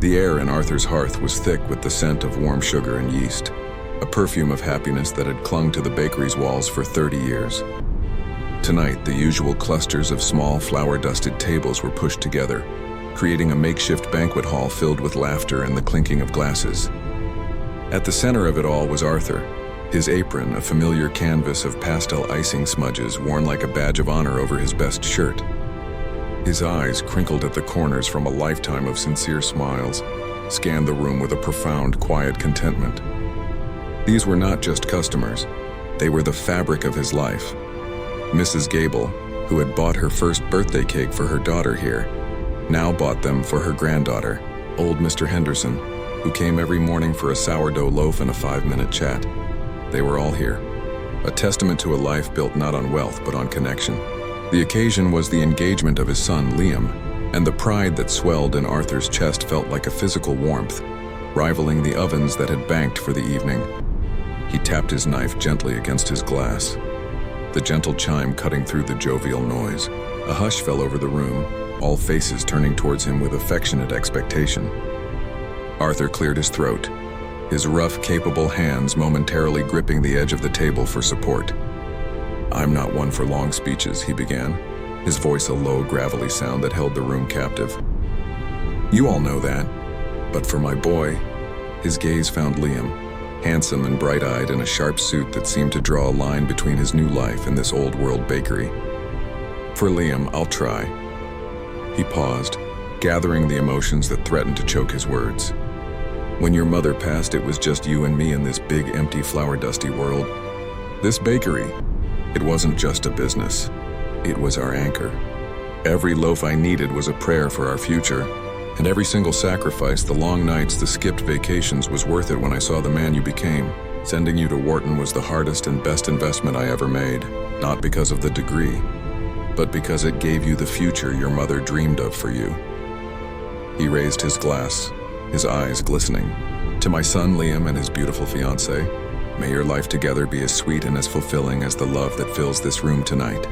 The air in Arthur's hearth was thick with the scent of warm sugar and yeast, a perfume of happiness that had clung to the bakery's walls for 30 years. Tonight, the usual clusters of small, flour-dusted tables were pushed together, creating a makeshift banquet hall filled with laughter and the clinking of glasses. At the center of it all was Arthur, his apron a familiar canvas of pastel icing smudges worn like a badge of honor over his best shirt. His eyes, crinkled at the corners from a lifetime of sincere smiles, scanned the room with a profound, quiet contentment. These were not just customers, they were the fabric of his life. Mrs. Gable, who had bought her first birthday cake for her daughter here, now bought them for her granddaughter, old Mr. Henderson, who came every morning for a sourdough loaf and a 5-minute chat. They were all here, a testament to a life built not on wealth but on connection. The occasion was the engagement of his son, Liam, and the pride that swelled in Arthur's chest felt like a physical warmth, rivaling the ovens that had banked for the evening. He tapped his knife gently against his glass, the gentle chime cutting through the jovial noise. A hush fell over the room, all faces turning towards him with affectionate expectation. Arthur cleared his throat, his rough, capable hands momentarily gripping the edge of the table for support. "I'm not one for long speeches," he began, his voice a low, gravelly sound that held the room captive. "You all know that, but for my boy," his gaze found Liam, handsome and bright-eyed in a sharp suit that seemed to draw a line between his new life and this old-world bakery. "For Liam, I'll try." He paused, gathering the emotions that threatened to choke his words. "When your mother passed, it was just you and me in this big, empty, flour-dusty world. This bakery, it wasn't just a business. It was our anchor. Every loaf I needed was a prayer for our future, and every single sacrifice, the long nights, the skipped vacations, was worth it when I saw the man you became. Sending you to Wharton was the hardest and best investment I ever made, not because of the degree, but because it gave you the future your mother dreamed of for you." He raised his glass, his eyes glistening. "To my son Liam and his beautiful fiancée, may your life together be as sweet and as fulfilling as the love that fills this room tonight."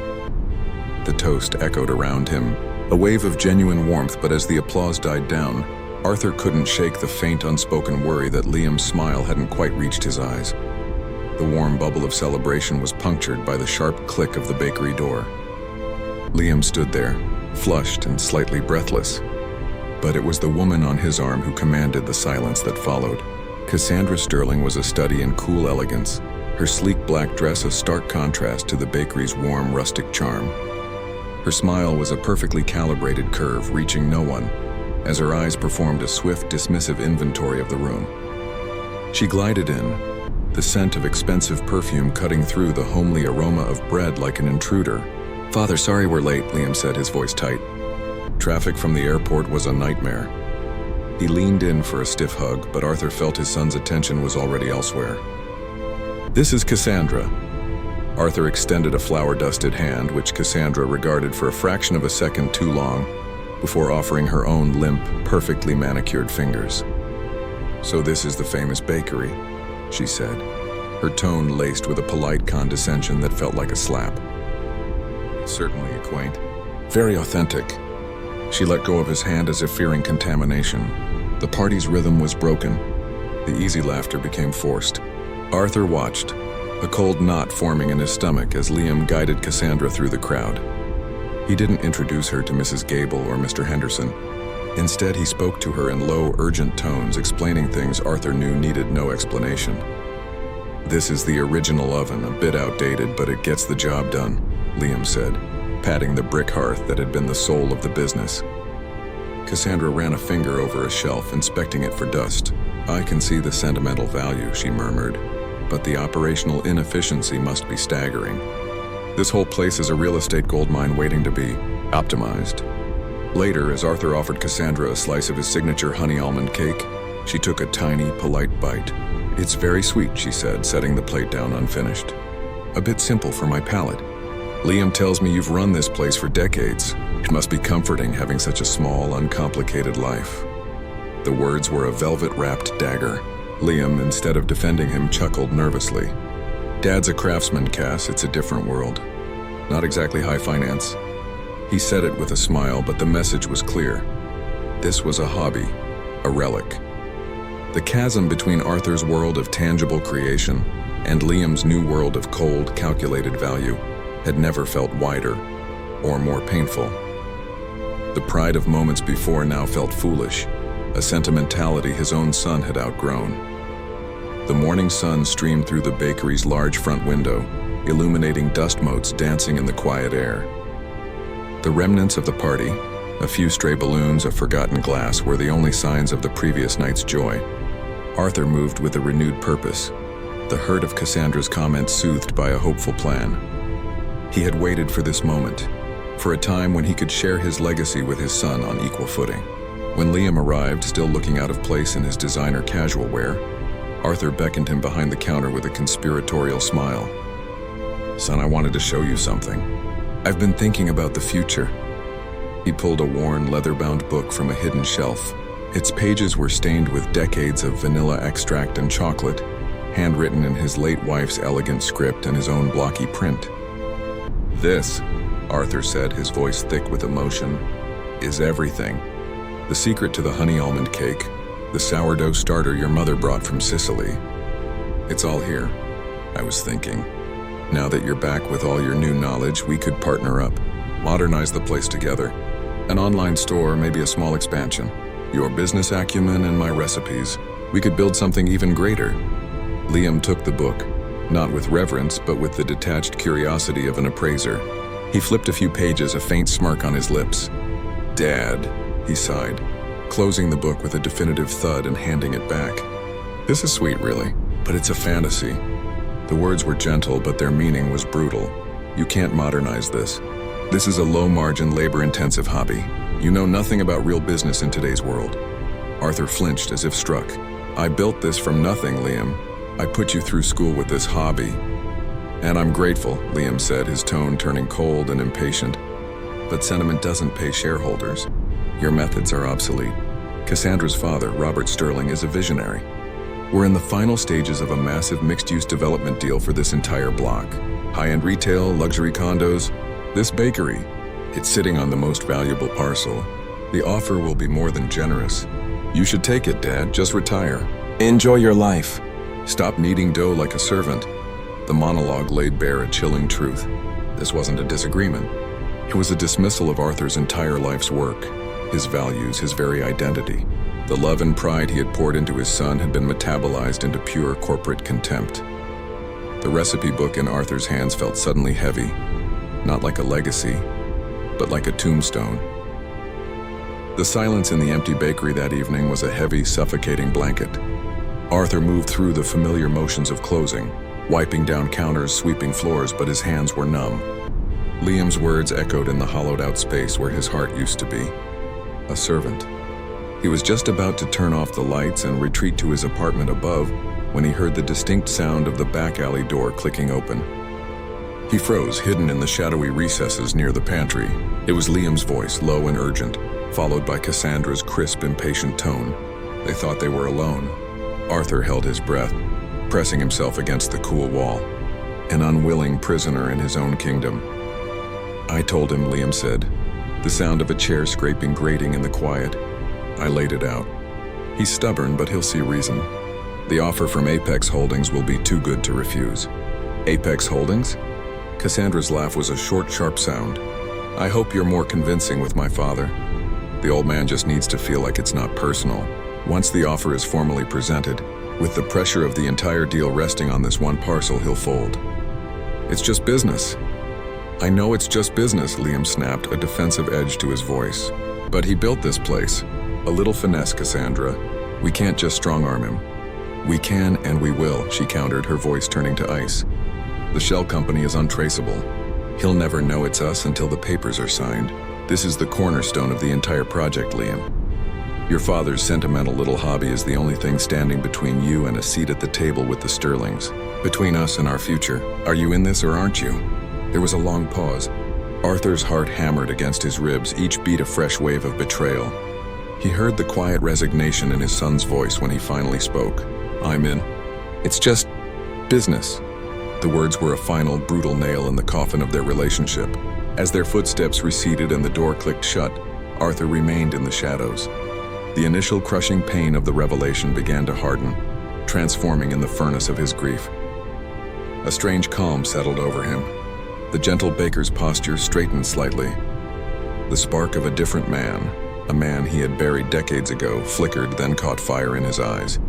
The toast echoed around him, a wave of genuine warmth, but as the applause died down, Arthur couldn't shake the faint, unspoken worry that Liam's smile hadn't quite reached his eyes. The warm bubble of celebration was punctured by the sharp click of the bakery door. Liam stood there, flushed and slightly breathless, but it was the woman on his arm who commanded the silence that followed. Cassandra Sterling was a study in cool elegance, her sleek black dress a stark contrast to the bakery's warm, rustic charm. Her smile was a perfectly calibrated curve, reaching no one, as her eyes performed a swift, dismissive inventory of the room. She glided in, the scent of expensive perfume cutting through the homely aroma of bread like an intruder. "Father, sorry we're late," Liam said, his voice tight. Traffic from the airport was a nightmare. He leaned in for a stiff hug, but Arthur felt his son's attention was already elsewhere. "This is Cassandra." Arthur extended a flour-dusted hand, which Cassandra regarded for a fraction of a second too long, before offering her own limp, perfectly manicured fingers. "So this is the famous bakery," she said, her tone laced with a polite condescension that felt like a slap. "Certainly a quaint, very authentic." She let go of his hand as if fearing contamination. The party's rhythm was broken. The easy laughter became forced. Arthur watched, a cold knot forming in his stomach as Liam guided Cassandra through the crowd. He didn't introduce her to Mrs. Gable or Mr. Henderson. Instead, he spoke to her in low, urgent tones, explaining things Arthur knew needed no explanation. "This is the original oven, a bit outdated, but it gets the job done," Liam said, patting the brick hearth that had been the soul of the business. Cassandra ran a finger over a shelf, inspecting it for dust. "I can see the sentimental value," she murmured, "but the operational inefficiency must be staggering. This whole place is a real estate goldmine waiting to be optimized." Later, as Arthur offered Cassandra a slice of his signature honey almond cake, she took a tiny, polite bite. "It's very sweet," she said, setting the plate down unfinished. "A bit simple for my palate. Liam tells me you've run this place for decades. It must be comforting having such a small, uncomplicated life." The words were a velvet-wrapped dagger. Liam, instead of defending him, chuckled nervously. "Dad's a craftsman, Cass. It's a different world. Not exactly high finance." He said it with a smile, but the message was clear. This was a hobby, a relic. The chasm between Arthur's world of tangible creation and Liam's new world of cold, calculated value had never felt wider or more painful. The pride of moments before now felt foolish, a sentimentality his own son had outgrown. The morning sun streamed through the bakery's large front window, illuminating dust motes dancing in the quiet air. The remnants of the party, a few stray balloons of forgotten glass, were the only signs of the previous night's joy. Arthur moved with a renewed purpose, the hurt of Cassandra's comments soothed by a hopeful plan. He had waited for this moment, for a time when he could share his legacy with his son on equal footing. When Liam arrived, still looking out of place in his designer casual wear, Arthur beckoned him behind the counter with a conspiratorial smile. "Son, I wanted to show you something. I've been thinking about the future." He pulled a worn, leather-bound book from a hidden shelf. Its pages were stained with decades of vanilla extract and chocolate, handwritten in his late wife's elegant script and his own blocky print. "This," Arthur said, his voice thick with emotion, "is everything. The secret to the honey almond cake, the sourdough starter your mother brought from Sicily. It's all here. I was thinking, now that you're back with all your new knowledge, we could partner up, modernize the place together. An online store, maybe a small expansion. Your business acumen and my recipes. We could build something even greater." Liam took the book, not with reverence, but with the detached curiosity of an appraiser. He flipped a few pages, a faint smirk on his lips. "Dad," he sighed, closing the book with a definitive thud and handing it back. "This is sweet, really, but it's a fantasy." The words were gentle, but their meaning was brutal. "You can't modernize this. This is a low-margin, labor-intensive hobby. You know nothing about real business in today's world." Arthur flinched as if struck. "I built this from nothing, Liam. I put you through school with this hobby." "And I'm grateful," Liam said, his tone turning cold and impatient. "But sentiment doesn't pay shareholders. Your methods are obsolete. Cassandra's father, Robert Sterling, is a visionary. We're in the final stages of a massive mixed-use development deal for this entire block. High-end retail, luxury condos. This bakery, it's sitting on the most valuable parcel. The offer will be more than generous. You should take it, Dad. Just retire. Enjoy your life. Stop kneading dough like a servant." The monologue laid bare a chilling truth. This wasn't a disagreement. It was a dismissal of Arthur's entire life's work, his values, his very identity. The love and pride he had poured into his son had been metabolized into pure corporate contempt. The recipe book in Arthur's hands felt suddenly heavy, not like a legacy, but like a tombstone. The silence in the empty bakery that evening was a heavy, suffocating blanket. Arthur moved through the familiar motions of closing, wiping down counters, sweeping floors, but his hands were numb. Liam's words echoed in the hollowed-out space where his heart used to be. A servant. He was just about to turn off the lights and retreat to his apartment above when he heard the distinct sound of the back alley door clicking open. He froze, hidden in the shadowy recesses near the pantry. It was Liam's voice, low and urgent, followed by Cassandra's crisp, impatient tone. They thought they were alone. Arthur held his breath, pressing himself against the cool wall, an unwilling prisoner in his own kingdom. "I told him," Liam said, the sound of a chair scraping grating in the quiet. "I laid it out. He's stubborn, but he'll see reason. The offer from Apex Holdings will be too good to refuse." "Apex Holdings?" Cassandra's laugh was a short, sharp sound. "I hope you're more convincing with my father. The old man just needs to feel like it's not personal. Once the offer is formally presented, with the pressure of the entire deal resting on this one parcel, he'll fold. It's just business." "I know it's just business," Liam snapped, a defensive edge to his voice. "But he built this place. A little finesse, Cassandra. We can't just strong-arm him." "We can and we will," she countered, her voice turning to ice. "The shell company is untraceable. He'll never know it's us until the papers are signed. This is the cornerstone of the entire project, Liam. Your father's sentimental little hobby is the only thing standing between you and a seat at the table with the Sterlings. Between us and our future. Are you in this or aren't you?" There was a long pause. Arthur's heart hammered against his ribs, each beat a fresh wave of betrayal. He heard the quiet resignation in his son's voice when he finally spoke. "I'm in. It's just business." The words were a final, brutal nail in the coffin of their relationship. As their footsteps receded and the door clicked shut, Arthur remained in the shadows. The initial crushing pain of the revelation began to harden, transforming in the furnace of his grief. A strange calm settled over him. The gentle baker's posture straightened slightly. The spark of a different man, a man he had buried decades ago, flickered, then caught fire in his eyes.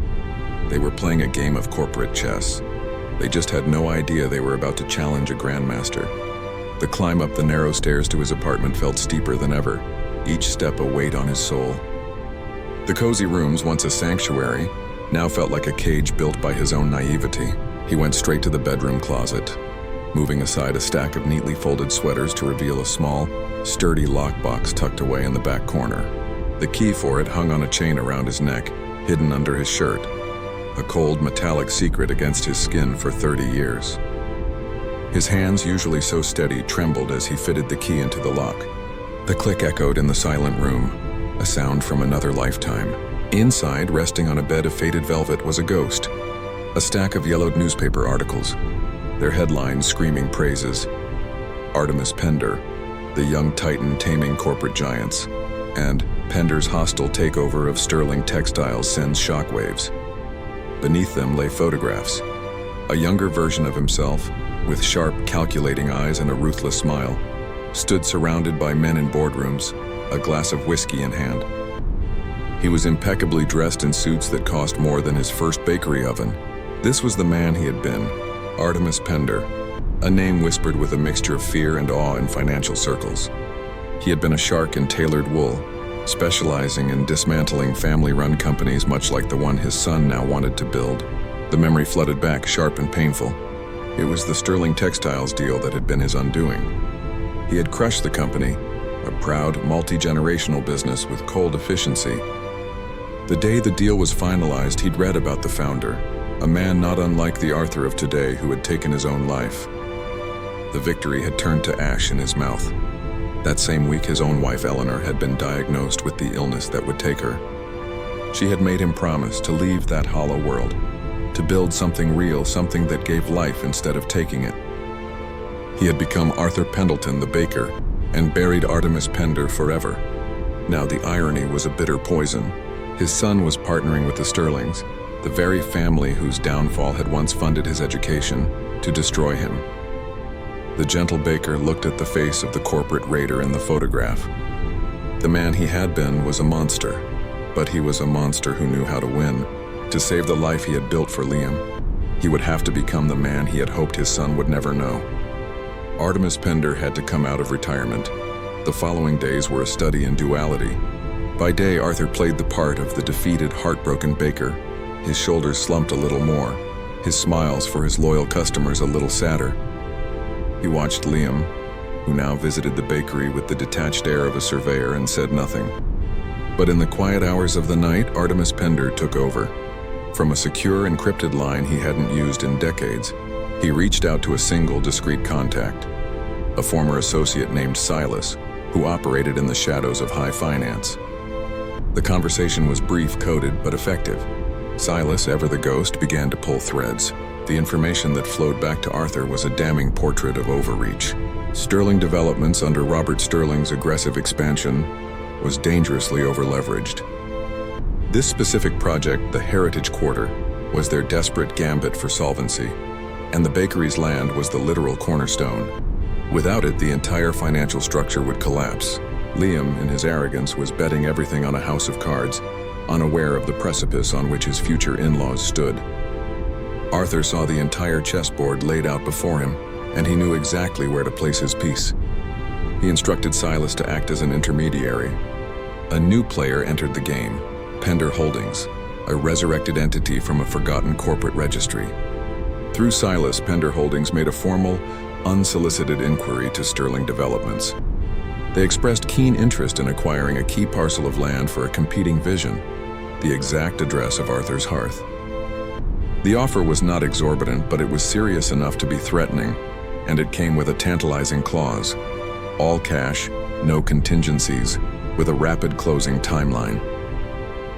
They were playing a game of corporate chess. They just had no idea they were about to challenge a grandmaster. The climb up the narrow stairs to his apartment felt steeper than ever, each step a weight on his soul. The cozy rooms, once a sanctuary, now felt like a cage built by his own naivety. He went straight to the bedroom closet, moving aside a stack of neatly folded sweaters to reveal a small, sturdy lockbox tucked away in the back corner. The key for it hung on a chain around his neck, hidden under his shirt, a cold metallic secret against his skin for 30 years. His hands, usually so steady, trembled as he fitted the key into the lock. The click echoed in the silent room, a sound from another lifetime. Inside, resting on a bed of faded velvet, was a ghost. A stack of yellowed newspaper articles, their headlines screaming praises. Artemis Pender, the young titan taming corporate giants, and Pender's hostile takeover of Sterling Textiles sends shockwaves. Beneath them lay photographs. A younger version of himself, with sharp, calculating eyes and a ruthless smile, stood surrounded by men in boardrooms, a glass of whiskey in hand. He was impeccably dressed in suits that cost more than his first bakery oven. This was the man he had been, Artemis Pender, a name whispered with a mixture of fear and awe in financial circles. He had been a shark in tailored wool, specializing in dismantling family-run companies much like the one his son now wanted to build. The memory flooded back, sharp and painful. It was the Sterling Textiles deal that had been his undoing. He had crushed the company, a proud, multi-generational business with cold efficiency. The day the deal was finalized, he'd read about the founder, a man not unlike the Arthur of today who had taken his own life. The victory had turned to ash in his mouth. That same week, his own wife Eleanor had been diagnosed with the illness that would take her. She had made him promise to leave that hollow world, to build something real, something that gave life instead of taking it. He had become Arthur Pendleton, the baker, and buried Artemis Pender forever. Now the irony was a bitter poison. His son was partnering with the Sterlings, the very family whose downfall had once funded his education, to destroy him. The gentle baker looked at the face of the corporate raider in the photograph. The man he had been was a monster, but he was a monster who knew how to win. To save the life he had built for Liam, he would have to become the man he had hoped his son would never know. Artemis Pender had to come out of retirement. The following days were a study in duality. By day, Arthur played the part of the defeated, heartbroken baker. His shoulders slumped a little more, his smiles for his loyal customers a little sadder. He watched Liam, who now visited the bakery with the detached air of a surveyor, and said nothing. But in the quiet hours of the night, Artemis Pender took over. From a secure, encrypted line he hadn't used in decades, he reached out to a single, discreet contact, a former associate named Silas, who operated in the shadows of high finance. The conversation was brief, coded, but effective. Silas, ever the ghost, began to pull threads. The information that flowed back to Arthur was a damning portrait of overreach. Sterling Developments, under Robert Sterling's aggressive expansion, was dangerously overleveraged. This specific project, the Heritage Quarter, was their desperate gambit for solvency, and the bakery's land was the literal cornerstone. Without it, the entire financial structure would collapse. Liam, in his arrogance, was betting everything on a house of cards, unaware of the precipice on which his future in-laws stood. Arthur saw the entire chessboard laid out before him, and he knew exactly where to place his piece. He instructed Silas to act as an intermediary. A new player entered the game, Pender Holdings, a resurrected entity from a forgotten corporate registry. Through Silas, Pender Holdings made a formal, unsolicited inquiry to Sterling Developments. They expressed keen interest in acquiring a key parcel of land for a competing vision, the exact address of Arthur's hearth. The offer was not exorbitant, but it was serious enough to be threatening, and it came with a tantalizing clause: all cash, no contingencies, with a rapid closing timeline.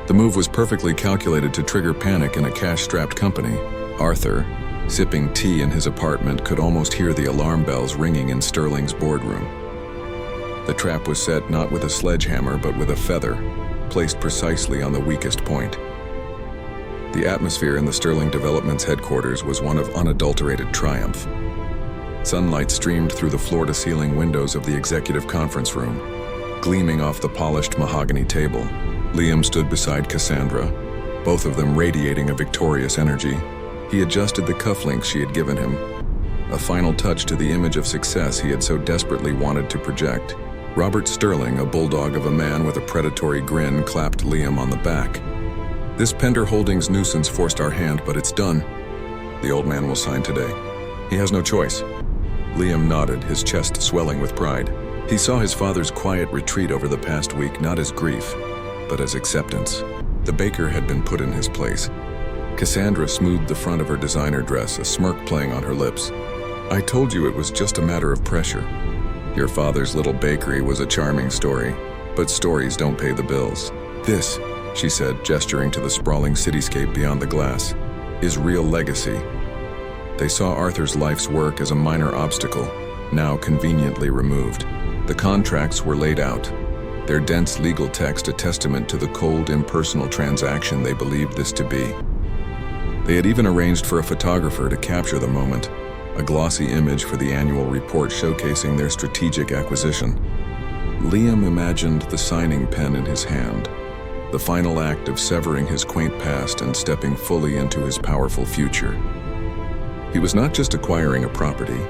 The move was perfectly calculated to trigger panic in a cash-strapped company. Arthur, sipping tea in his apartment, could almost hear the alarm bells ringing in Sterling's boardroom. The trap was set not with a sledgehammer but with a feather, placed precisely on the weakest point. The atmosphere in the Sterling Development's headquarters was one of unadulterated triumph. Sunlight streamed through the floor-to-ceiling windows of the executive conference room, gleaming off the polished mahogany table. Liam stood beside Cassandra, both of them radiating a victorious energy. He adjusted the cufflinks she had given him, a final touch to the image of success he had so desperately wanted to project. Robert Sterling, a bulldog of a man with a predatory grin, clapped Liam on the back. "This Pender Holdings nuisance forced our hand, but it's done. The old man will sign today. He has no choice." Liam nodded, his chest swelling with pride. He saw his father's quiet retreat over the past week not as grief, but as acceptance. The baker had been put in his place. Cassandra smoothed the front of her designer dress, a smirk playing on her lips. "I told you it was just a matter of pressure. Your father's little bakery was a charming story, but stories don't pay the bills. This," she said, gesturing to the sprawling cityscape beyond the glass, "is real legacy." They saw Arthur's life's work as a minor obstacle, now conveniently removed. The contracts were laid out, their dense legal text a testament to the cold, impersonal transaction they believed this to be. They had even arranged for a photographer to capture the moment, a glossy image for the annual report showcasing their strategic acquisition. Liam imagined the signing pen in his hand, the final act of severing his quaint past and stepping fully into his powerful future. He was not just acquiring a property,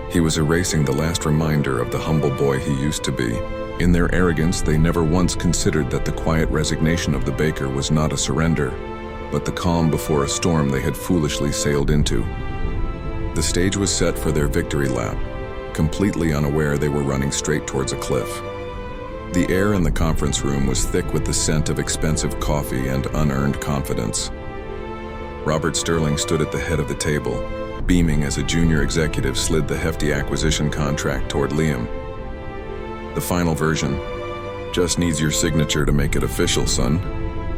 he was erasing the last reminder of the humble boy he used to be. In their arrogance, they never once considered that the quiet resignation of the baker was not a surrender, but the calm before a storm they had foolishly sailed into. The stage was set for their victory lap, completely unaware they were running straight towards a cliff. The air in the conference room was thick with the scent of expensive coffee and unearned confidence. Robert Sterling stood at the head of the table, beaming as a junior executive slid the hefty acquisition contract toward Liam. "The final version. Just needs your signature to make it official, son,"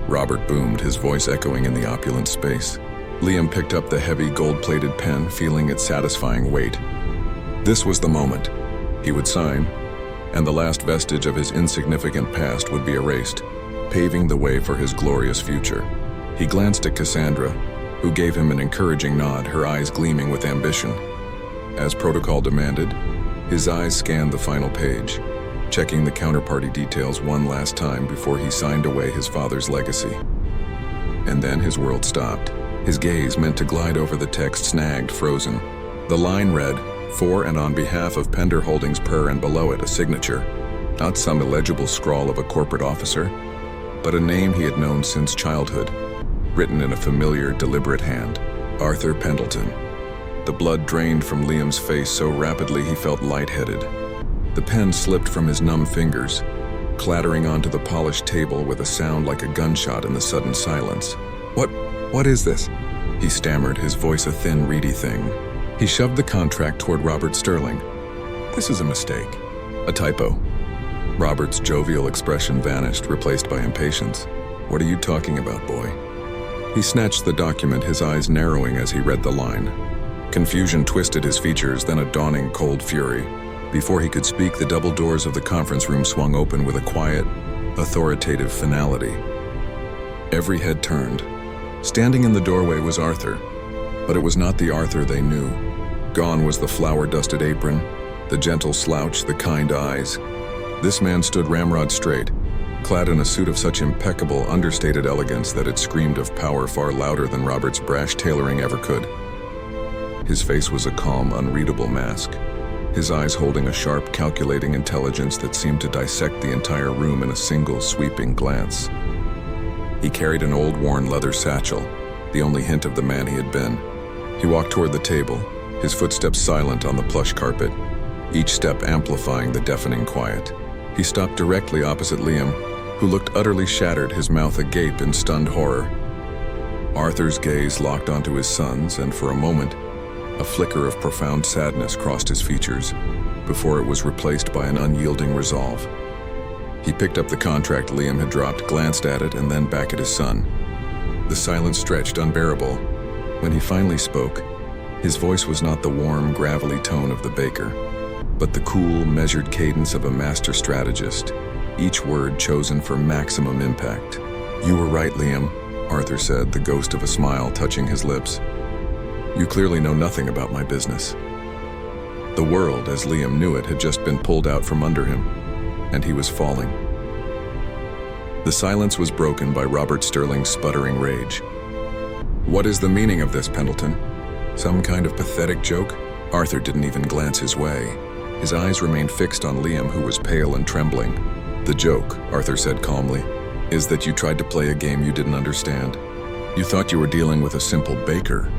Robert boomed, his voice echoing in the opulent space. Liam picked up the heavy gold-plated pen, feeling its satisfying weight. This was the moment. He would sign, and the last vestige of his insignificant past would be erased, paving the way for his glorious future. He glanced at Cassandra, who gave him an encouraging nod, her eyes gleaming with ambition. As protocol demanded, his eyes scanned the final page, checking the counterparty details one last time before he signed away his father's legacy. And then his world stopped. His gaze, meant to glide over the text, snagged, frozen. The line read, "For and on behalf of Pender Holdings Per," and below it a signature. Not some illegible scrawl of a corporate officer, but a name he had known since childhood, written in a familiar, deliberate hand. Arthur Pendleton. The blood drained from Liam's face so rapidly he felt lightheaded. The pen slipped from his numb fingers, clattering onto the polished table with a sound like a gunshot in the sudden silence. What is this?" he stammered, his voice a thin, reedy thing. He shoved the contract toward Robert Sterling. "This is a mistake. A typo." Robert's jovial expression vanished, replaced by impatience. "What are you talking about, boy?" He snatched the document, his eyes narrowing as he read the line. Confusion twisted his features, then a dawning cold fury. Before he could speak, the double doors of the conference room swung open with a quiet, authoritative finality. Every head turned. Standing in the doorway was Arthur, but it was not the Arthur they knew. Gone was the flour-dusted apron, the gentle slouch, the kind eyes. This man stood ramrod straight, clad in a suit of such impeccable, understated elegance that it screamed of power far louder than Robert's brash tailoring ever could. His face was a calm, unreadable mask, his eyes holding a sharp, calculating intelligence that seemed to dissect the entire room in a single, sweeping glance. He carried an old, worn leather satchel, the only hint of the man he had been. He walked toward the table, his footsteps silent on the plush carpet, each step amplifying the deafening quiet. He stopped directly opposite Liam, who looked utterly shattered, his mouth agape in stunned horror. Arthur's gaze locked onto his son's, and for a moment, a flicker of profound sadness crossed his features, before it was replaced by an unyielding resolve. He picked up the contract Liam had dropped, glanced at it, and then back at his son. The silence stretched, unbearable. When he finally spoke, his voice was not the warm, gravelly tone of the baker, but the cool, measured cadence of a master strategist. each word chosen for maximum impact. "You were right, Liam," Arthur said, the ghost of a smile touching his lips. "You clearly know nothing about my business." The world, as Liam knew it, had just been pulled out from under him, and he was falling. The silence was broken by Robert Sterling's sputtering rage. "What is the meaning of this, Pendleton? Some kind of pathetic joke?" Arthur didn't even glance his way. His eyes remained fixed on Liam, who was pale and trembling. "The joke," Arthur said calmly, "is that you tried to play a game you didn't understand. You thought you were dealing with a simple baker."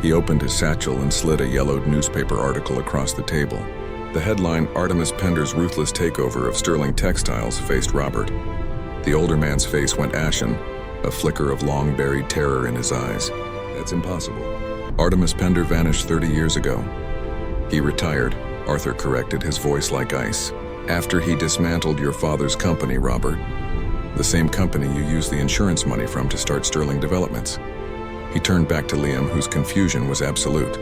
He opened his satchel and slid a yellowed newspaper article across the table. The headline, "Artemis Pender's Ruthless Takeover of Sterling Textiles," faced Robert. The older man's face went ashen, a flicker of long-buried terror in his eyes. "That's impossible. Artemis Pender vanished 30 years ago." "He retired," Arthur corrected, his voice like ice. "After he dismantled your father's company, Robert. The same company you used the insurance money from to start Sterling Developments." He turned back to Liam, whose confusion was absolute.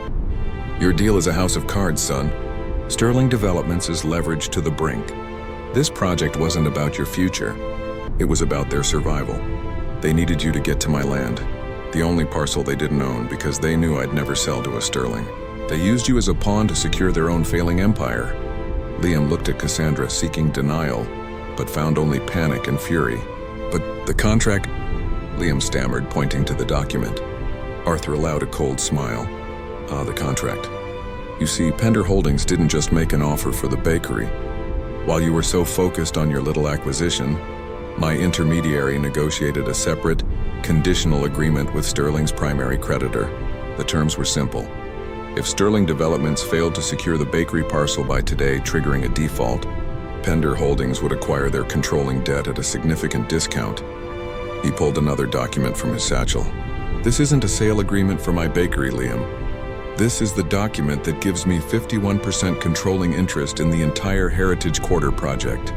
"Your deal is a house of cards, son. Sterling Developments is leveraged to the brink. This project wasn't about your future. It was about their survival. They needed you to get to my land, the only parcel they didn't own, because they knew I'd never sell to a Sterling. They used you as a pawn to secure their own failing empire." Liam looked at Cassandra, seeking denial, but found only panic and fury. "But the contract," Liam stammered, pointing to the document. Arthur allowed a cold smile. "Ah, the contract. You see, Pender Holdings didn't just make an offer for the bakery. While you were so focused on your little acquisition, my intermediary negotiated a separate, conditional agreement with Sterling's primary creditor. The terms were simple. If Sterling Developments failed to secure the bakery parcel by today, triggering a default, Pender Holdings would acquire their controlling debt at a significant discount." He pulled another document from his satchel. "This isn't a sale agreement for my bakery, Liam. This is the document that gives me 51% controlling interest in the entire Heritage Quarter project.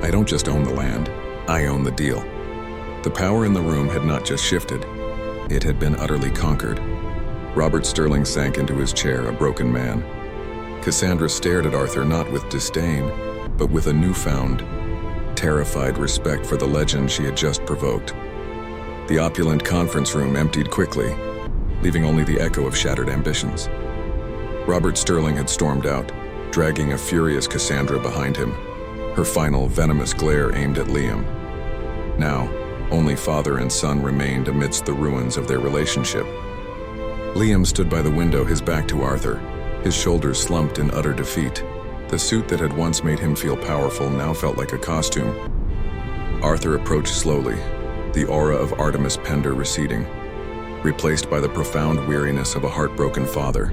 I don't just own the land, I own the deal." The power in the room had not just shifted, it had been utterly conquered. Robert Sterling sank into his chair, a broken man. Cassandra stared at Arthur not with disdain, but with a newfound, terrified respect for the legend she had just provoked. The opulent conference room emptied quickly, leaving only the echo of shattered ambitions. Robert Sterling had stormed out, dragging a furious Cassandra behind him, her final venomous glare aimed at Liam. Now, only father and son remained amidst the ruins of their relationship. Liam stood by the window, his back to Arthur, his shoulders slumped in utter defeat. The suit that had once made him feel powerful now felt like a costume. Arthur approached slowly, the aura of Artemis Pender receding, replaced by the profound weariness of a heartbroken father.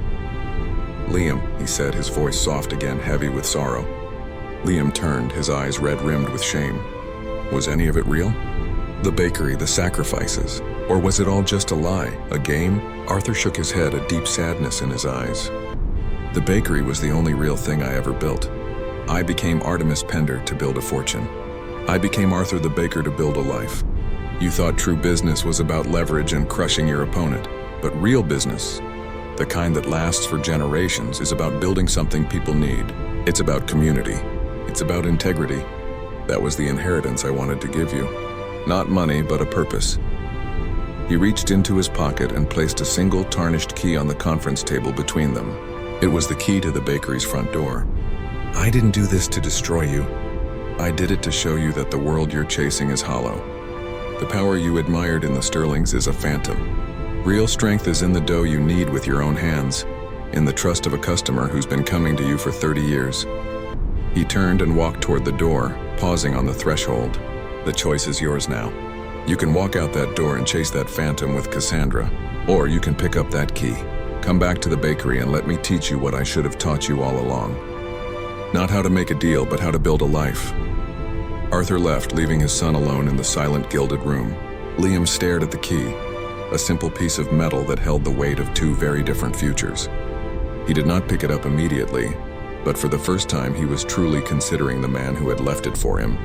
"Liam," he said, his voice soft again, heavy with sorrow. Liam turned, his eyes red-rimmed with shame. Was any of it real? The bakery, the sacrifices, or was it all just a lie, a game? Arthur shook his head, a deep sadness in his eyes. "The bakery was the only real thing I ever built. I became Artemis Pender to build a fortune. I became Arthur the Baker to build a life. You thought true business was about leverage and crushing your opponent, but real business, the kind that lasts for generations, is about building something people need. It's about community. It's about integrity. That was the inheritance I wanted to give you. Not money, but a purpose." He reached into his pocket and placed a single tarnished key on the conference table between them. It was the key to the bakery's front door. "I didn't do this to destroy you. I did it to show you that the world you're chasing is hollow. The power you admired in the Sterlings is a phantom. Real strength is in the dough you knead with your own hands, in the trust of a customer who's been coming to you for 30 years. He turned and walked toward the door, pausing on the threshold. "The choice is yours now. You can walk out that door and chase that phantom with Cassandra, or you can pick up that key. Come back to the bakery and let me teach you what I should have taught you all along. Not how to make a deal, but how to build a life." Arthur left, leaving his son alone in the silent, gilded room. Liam stared at the key, a simple piece of metal that held the weight of two very different futures. He did not pick it up immediately, but for the first time he was truly considering the man who had left it for him.